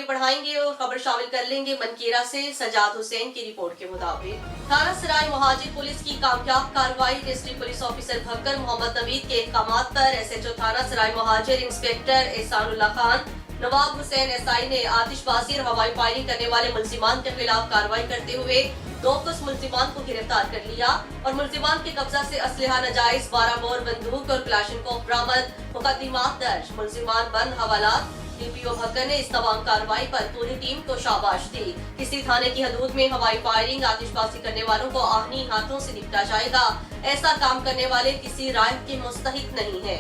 बढ़ाएंगे और खबर शामिल कर लेंगे मनकीरा से। सजाद हुसैन की रिपोर्ट के मुताबिक थाना सराय महाजिर पुलिस की कामयाब कार्रवाई। District police officer Bhakkar Mohammad Naveed के अहकामात पर एसएचओ थाना सराय महाजिर इंस्पेक्टर एहसानुल्लाह खान, नवाब हुसैन एसआई ने आतिशबाजी और हवाई फायरिंग करने वाले मुलजिमान के खिलाफ कार्रवाई करते हुए 2 मुलजिमान को गिरफ्तार कर लिया और मुलजिमान के कब्जा से असलहा नाजायज 12 बोर बंदूक और क्लाशनकोफ बरामद। मुकदमात दर्ज, मुलजिमान बंद हवालात। डीपीओ भक्कर ने इस तमाम कार्रवाई पर पूरी टीम को शाबाश दी। किसी थाने की हदूद में हवाई फायरिंग, आतिशबाजी करने वालों को आहनी हाथों से निपटा जाएगा। ऐसा काम करने वाले किसी राय के मुस्तहिक नहीं है।